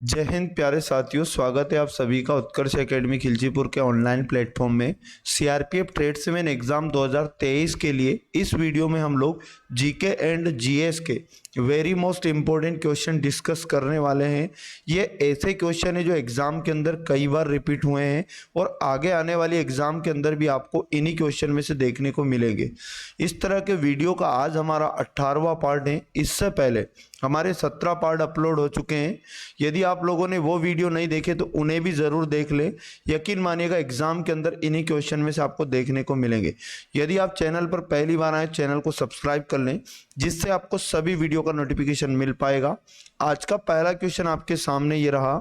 जय हिंद प्यारे साथियों, स्वागत है आप सभी का उत्कर्ष एकेडमी खिलचीपुर के ऑनलाइन प्लेटफॉर्म में। सीआरपीएफ ट्रेड्समैन एग्जाम 2023 के लिए इस वीडियो में हम लोग जीके एंड जीएस के very most important question discuss करने वाले हैं। ये ऐसे क्वेश्चन है जो एग्जाम के अंदर कई बार रिपीट हुए हैं और आगे आने वाली एग्जाम के अंदर भी आपको इन्हीं क्वेश्चन में से देखने को मिलेंगे। इस तरह के वीडियो का आज हमारा 18वां पार्ट है। इससे पहले हमारे 17 पार्ट अपलोड हो चुके हैं। यदि आप लोगों ने वो वीडियो नहीं देखे तो उन्हें भी ज़रूर देख लें। यकीन मानिएगा एग्जाम के अंदर इन्हीं क्वेश्चन में से आपको देखने को मिलेंगे। यदि आप चैनल पर पहली बार आए, चैनल को सब्सक्राइब कर लें जिससे आपको सभी वीडियो का नोटिफिकेशन मिल पाएगा। आज का पहला क्वेश्चन आपके सामने ये रहा,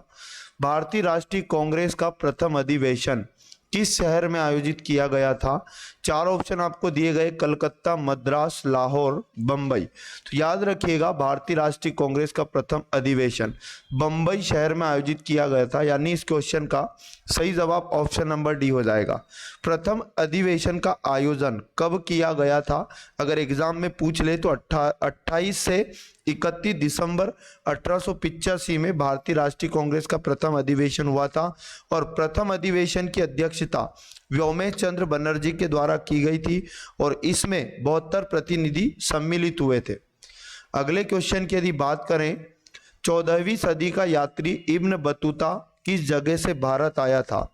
भारतीय राष्ट्रीय कांग्रेस का प्रथम अधिवेशन किस शहर में आयोजित किया गया था? चार ऑप्शन आपको दिए गए, कलकत्ता, मद्रास, लाहौर, बंबई। तो याद रखिएगा भारतीय राष्ट्रीय कांग्रेस का प्रथम अधिवेशन बंबई शहर में आयोजित किया गया था, यानी इस क्वेश्चन का सही जवाब ऑप्शन नंबर डी हो जाएगा। प्रथम अधिवेशन का आयोजन कब किया गया था? अगर एग्जाम में पूछ ले तो 28 से 31 दिसंबर 1885 में भारतीय राष्ट्रीय कांग्रेस का प्रथम अधिवेशन हुआ था और प्रथम अधिवेशन की अध्यक्षता व्योमेश चंद्र बनर्जी के द्वारा की गई थी और इसमें 72 प्रतिनिधि सम्मिलित हुए थे। अगले क्वेश्चन की यदि बात करें, 14वीं सदी का यात्री इब्न बतूता किस जगह से भारत आया था?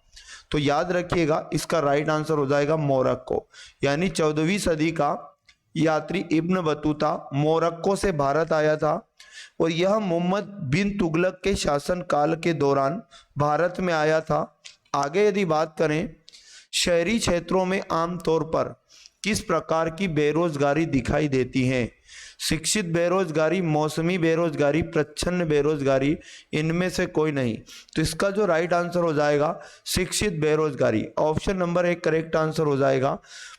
तो याद रखिएगा इसका राइट आंसर हो जाएगा मोरक्को, यानी 14वीं सदी का यात्री इब्न बतूता मोरक्को से भारत आया था और यह मोहम्मद बिन तुगलक के शासन काल के दौरान भारत में आया था। आगे यदि बात करें, शहरी क्षेत्रों में आमतौर पर किस प्रकार की बेरोजगारी दिखाई देती है? शिक्षित बेरोजगारी, मौसमी बेरोजगारी, प्रच्छन्न बेरोजगारी, इनमें से कोई नहीं। तो इसका जो राइट आंसर हो जाएगा शिक्षित बेरोजगारी, ऑप्शन नंबर एक करेक्ट आंसर हो जाएगा।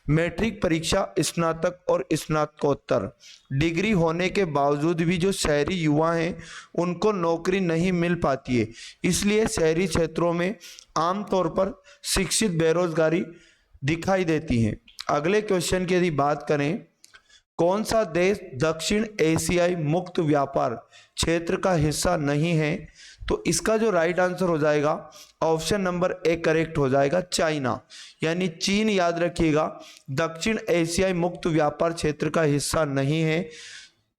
मैट्रिक परीक्षा, स्नातक और स्नातकोत्तर डिग्री होने के बावजूद भी जो शहरी युवा हैं उनको नौकरी नहीं मिल पाती है, इसलिए शहरी क्षेत्रों में आमतौर पर शिक्षित बेरोजगारी दिखाई देती है। अगले क्वेश्चन की यदि बात करें, कौन सा देश दक्षिण एशियाई मुक्त व्यापार क्षेत्र का हिस्सा नहीं है? तो इसका जो राइट आंसर हो जाएगा ऑप्शन नंबर ए करेक्ट हो जाएगा, चाइना, यानी चीन। याद रखिएगा दक्षिण एशियाई मुक्त व्यापार क्षेत्र का हिस्सा नहीं है।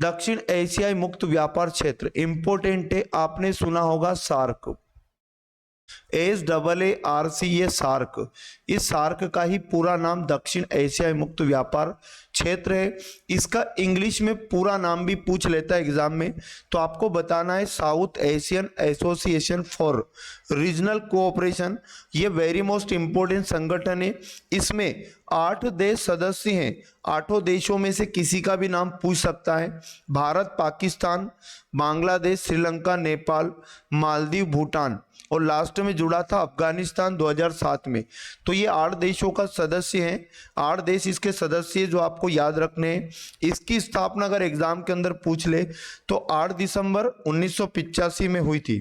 दक्षिण एशियाई मुक्त व्यापार क्षेत्र इंपोर्टेंट है, आपने सुना होगा सार्क, SAARC, ये सार्क, इस सार्क का ही पूरा नाम दक्षिण एशियाई मुक्त व्यापार क्षेत्र है। इसका इंग्लिश में पूरा नाम भी पूछ लेता है एग्जाम में, तो आपको बताना है south Asian association for regional cooperation. ये वेरी मोस्ट इंपोर्टेंट संगठन है। इसमें 8 देश सदस्य हैं। 8 देशों में से किसी का भी नाम पूछ सकता है, भारत, पाकिस्तान, बांग्लादेश, श्रीलंका, नेपाल, मालदीव, भूटान, और लास्ट में जुड़ा था अफगानिस्तान 2007 में। तो ये 8 देशों का सदस्य हैं। 8 देश इसके सदस्य जो आपको याद रखने हैं। इसकी स्थापना अगर एग्जाम के अंदर पूछ ले तो 8 दिसंबर 1985 में हुई थी।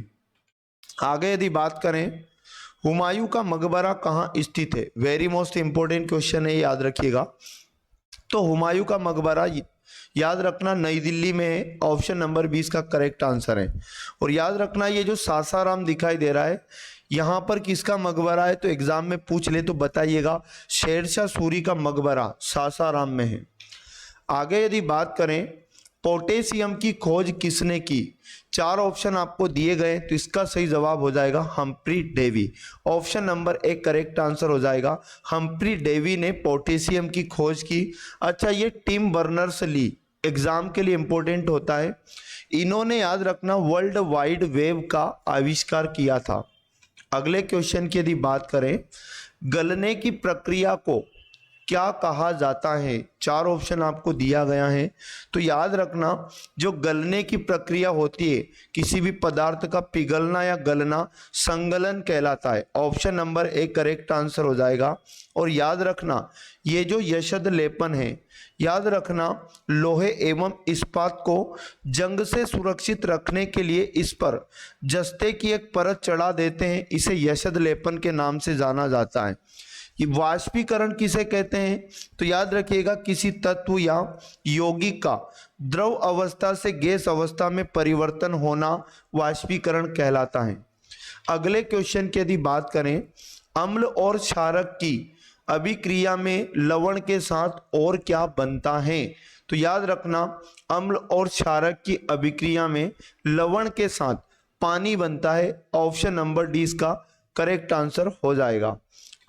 आगे यदि बात करें, हुमायूं का मकबरा कहाँ स्थित है? वेरी मोस्ट इंपोर्टेंट क्वेश्चन है, याद रखिएगा। तो हुमायूं का मकबरा याद रखना नई दिल्ली में है, ऑप्शन नंबर 20 का करेक्ट आंसर है। और याद रखना ये जो सासाराम दिखाई दे रहा है यहाँ पर किसका मकबरा है? तो एग्जाम में पूछ ले तो बताइएगा शेरशाह सूरी का मकबरा सासाराम में है। आगे यदि बात करें, पोटेशियम की खोज किसने की? 4 ऑप्शन आपको दिए गए, तो इसका सही जवाब हो जाएगा हम्फ्री डेवी, ऑप्शन नंबर एक करेक्ट आंसर हो जाएगा। हम्फ्री डेवी ने पोटेशियम की खोज की। अच्छा, ये टिम बर्नर्स ली एग्जाम के लिए इंपॉर्टेंट होता है। इन्होंने याद रखना वर्ल्ड वाइड वेब का आविष्कार किया था। अगले क्वेश्चन की यदि बात करें, गलने की प्रक्रिया को क्या कहा जाता है? 4 ऑप्शन आपको दिया गया है, तो याद रखना जो गलने की प्रक्रिया होती है, किसी भी पदार्थ का पिघलना या गलना, संगलन कहलाता है, ऑप्शन नंबर एक करेक्ट आंसर हो जाएगा। और याद रखना ये जो यशद लेपन है, याद रखना लोहे एवं इस्पात को जंग से सुरक्षित रखने के लिए इस पर जस्ते की एक परत चढ़ा देते हैं, इसे यशद लेपन के नाम से जाना जाता है। ये वाष्पीकरण किसे कहते हैं? तो याद रखिएगा किसी तत्व या यौगिक का द्रव अवस्था से गैस अवस्था में परिवर्तन होना वाष्पीकरण कहलाता है। अगले क्वेश्चन की यदि बात करें, अम्ल और क्षारक की अभिक्रिया में लवण के साथ और क्या बनता है? तो याद रखना अम्ल और क्षारक की अभिक्रिया में लवण के साथ पानी बनता है। ऑप्शन नंबर डी इसका करेक्ट आंसर हो जाएगा।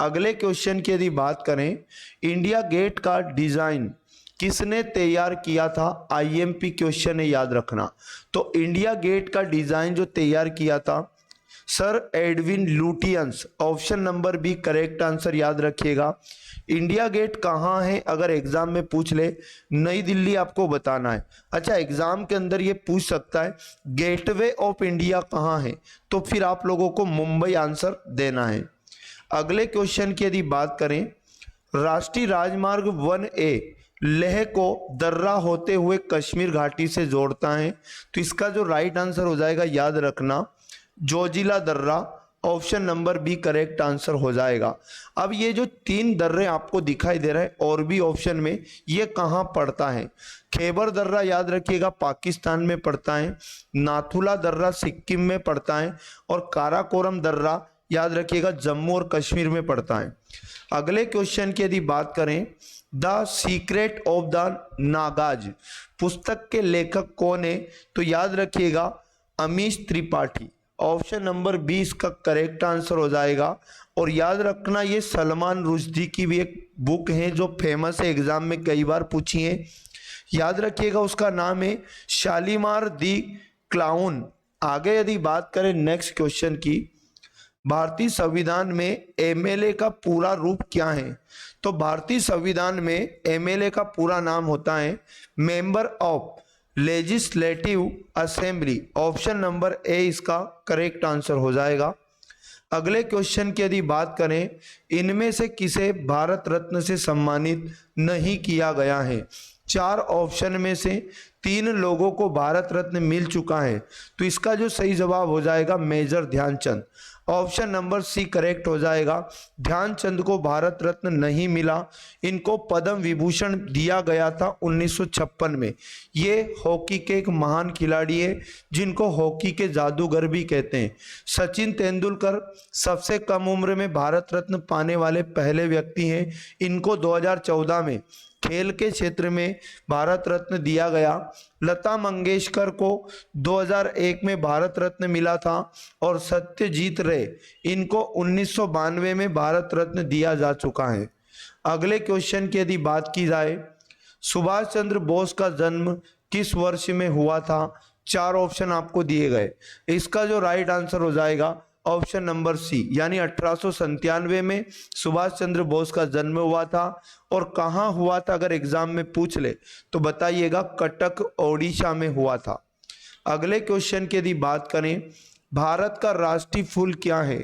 अगले क्वेश्चन की यदि बात करें, इंडिया गेट का डिजाइन किसने तैयार किया था? आईएमपी क्वेश्चन है, याद रखना। तो इंडिया गेट का डिजाइन जो तैयार किया था sir Edwin Lutyens. Option number B correct answer, याद रखिएगा। इंडिया गेट कहाँ है अगर एग्जाम में पूछ ले, नई दिल्ली आपको बताना है। अच्छा, एग्जाम के अंदर ये पूछ सकता है गेटवे ऑफ इंडिया कहाँ है, तो फिर आप लोगों को मुंबई आंसर देना है। अगले क्वेश्चन की यदि बात करें, राष्ट्रीय राजमार्ग 1A लेह को दर्रा होते हुए कश्मीर घाटी से जोड़ता है, तो इसका जो राइट आंसर हो जाएगा, याद रखना जोजिला दर्रा। Option number B correct answer हो जाएगा। अब ये जो 3 दर्रे आपको दिखाई दे रहे हैं और भी ऑप्शन में, ये कहाँ पड़ता है? खैबर दर्रा याद रखिएगा पाकिस्तान में पड़ता है, नाथुला दर्रा सिक्किम में पड़ता है, और काराकोरम दर्रा याद रखिएगा जम्मू और कश्मीर में पड़ता है। अगले क्वेश्चन की यदि बात करें, the secret of the Nagas पुस्तक के लेखक कौन है? तो याद रखिएगा Amish Tripathi. Option number B इसका करेक्ट आंसर हो जाएगा। और याद रखना ये सलमान रुश्दी की भी एक बुक है जो फेमस है, एग्जाम में कई बार पूछी है। याद रखिएगा उसका नाम है शालीमार दी क्लाउन। आगे यदि बात करें नेक्स्ट क्वेश्चन की, भारतीय संविधान में एमएलए का पूरा रूप क्या है? तो भारतीय संविधान में एमएलए का पूरा नाम होता है member of legislative assembly. Option number A इसका करेक्ट आंसर हो जाएगा। अगले क्वेश्चन की यदि बात करें, इनमें से किसे भारत रत्न से सम्मानित नहीं किया गया है? 4 ऑप्शन में से 3 लोगों को भारत रत्न मिल चुका है, तो इसका जो सही जवाब हो जाएगा major Dhyan Chand. Option number C correct हो जाएगा। ध्यानचंद को भारत रत्न नहीं मिला, इनको पद्म विभूषण दिया गया था 1956 में। ये हॉकी के एक महान खिलाड़ी है जिनको हॉकी के जादूगर भी कहते हैं। सचिन तेंदुलकर सबसे कम उम्र में भारत रत्न पाने वाले पहले व्यक्ति हैं। इनको 2014 में खेल के क्षेत्र में भारत रत्न दिया गया। लता मंगेशकर को 2001 में भारत रत्न मिला था, और सत्यजीत रे इनको 1992 में भारत रत्न दिया जा चुका है। अगले क्वेश्चन की यदि बात की जाए, सुभाष चंद्र बोस का जन्म किस वर्ष में हुआ था? 4 ऑप्शन आपको दिए गए, इसका जो राइट आंसर हो जाएगा ऑप्शन नंबर सी, यानी 1897 में सुभाष चंद्र बोस का जन्म हुआ था। और कहाँ हुआ था अगर एग्जाम में पूछ ले तो बताइएगा कटक ओडिशा में हुआ था। अगले क्वेश्चन की यदि बात करें, भारत का राष्ट्रीय फूल क्या है?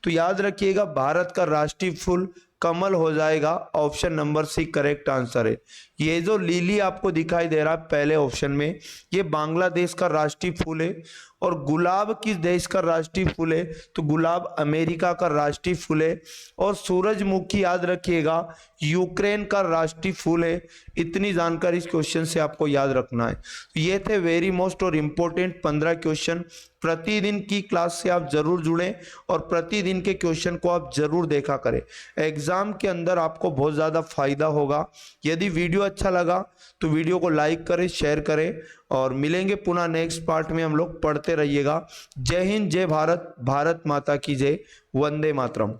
तो याद रखिएगा भारत का राष्ट्रीय फूल कमल हो जाएगा। Option number C correct answer है। ये जो लिली आपको दिखाई दे रहा है पहले ऑप्शन में, ये बांग्लादेश का राष्ट्रीय फूल है। और गुलाब किस देश का राष्ट्रीय फूल है? तो गुलाब अमेरिका का राष्ट्रीय फूल है। और सूरजमुखी याद रखिएगा यूक्रेन का राष्ट्रीय फूल है। इतनी जानकारी इस क्वेश्चन से आपको याद रखना है। तो ये थे वेरी मोस्ट और इम्पोर्टेंट 15 क्वेश्चन। प्रतिदिन की क्लास से आप जरूर जुड़ें और प्रतिदिन के क्वेश्चन को आप जरूर देखा करें। एग्जाम के अंदर आपको बहुत ज़्यादा फायदा होगा। यदि वीडियो अच्छा लगा तो वीडियो को लाइक करें, शेयर करें, और मिलेंगे पुनः नेक्स्ट पार्ट में। हम लोग पढ़ते रहिएगा। जय हिंद, जय भारत, भारत माता की जय, वंदे मातरम।